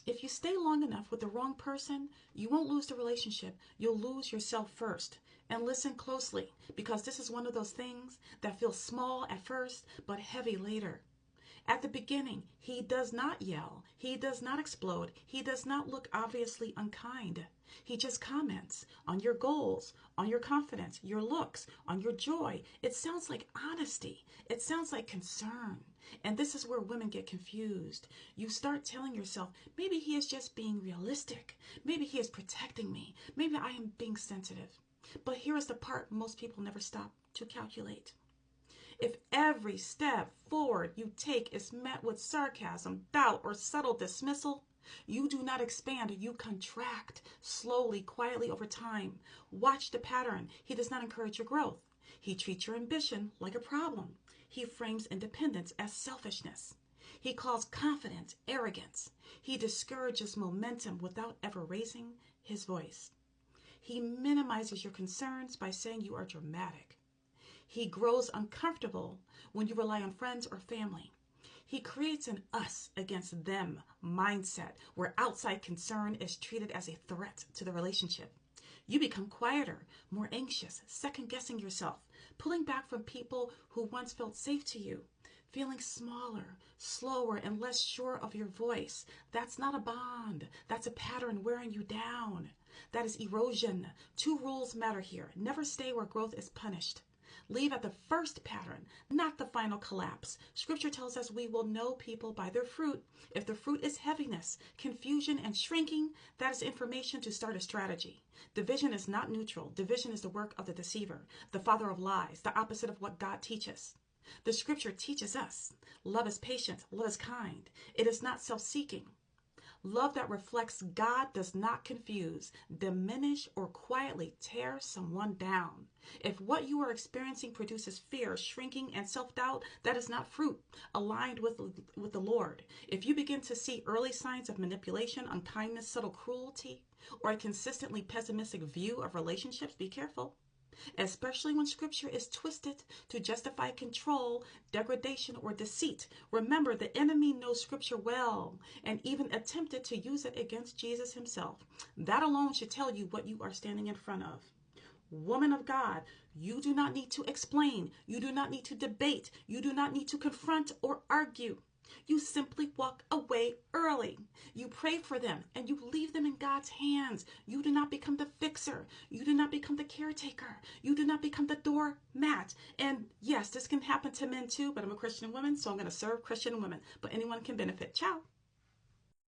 If you stay long enough with the wrong person, you won't lose the relationship. You'll lose yourself first. And listen closely, because this is one of those things that feels small at first, but heavy later. At the beginning, he does not yell. He does not explode. He does not look obviously unkind. He just comments on your goals, on your confidence, your looks, on your joy. It sounds like honesty. It sounds like concern. And this is where women get confused. You start telling yourself, maybe he is just being realistic. Maybe he is protecting me. Maybe I am being sensitive. But here is the part most people never stop to calculate. If every step forward you take is met with sarcasm, doubt, or subtle dismissal, you do not expand, you contract slowly, quietly over time. Watch the pattern. He does not encourage your growth. He treats your ambition like a problem. He frames independence as selfishness. He calls confidence arrogance. He discourages momentum without ever raising his voice. He minimizes your concerns by saying you are dramatic. He grows uncomfortable when you rely on friends or family. He creates an us against them mindset where outside concern is treated as a threat to the relationship. You become quieter, more anxious, second-guessing yourself, pulling back from people who once felt safe to you, feeling smaller, slower, and less sure of your voice. That's not a bond. That's a pattern wearing you down. That is erosion. 2 rules matter here. Never stay where growth is punished. Leave at the first pattern, not the final collapse. Scripture tells us we will know people by their fruit. If the fruit is heaviness, confusion, and shrinking, that is information to start a strategy. Division is not neutral. Division is the work of the deceiver, the father of lies, the opposite of what God teaches. The scripture teaches us love is patient, love is kind. It is not self-seeking. Love that reflects God does not confuse, diminish, or quietly tear someone down. If what you are experiencing produces fear, shrinking, and self-doubt, that is not fruit aligned with the Lord. If you begin to see early signs of manipulation, unkindness, subtle cruelty, or a consistently pessimistic view of relationships, be careful. Especially when scripture is twisted to justify control, degradation, or deceit. Remember, the enemy knows scripture well and even attempted to use it against Jesus himself. That alone should tell you what you are standing in front of. Woman of God, you do not need to explain. You do not need to debate. You do not need to confront or argue. You simply walk away early. You pray for them and you leave them in God's hands. You do not become the fixer. You do not become the caretaker. You do not become the doormat. And yes, this can happen to men too, but I'm a Christian woman, so I'm going to serve Christian women. But anyone can benefit. Ciao.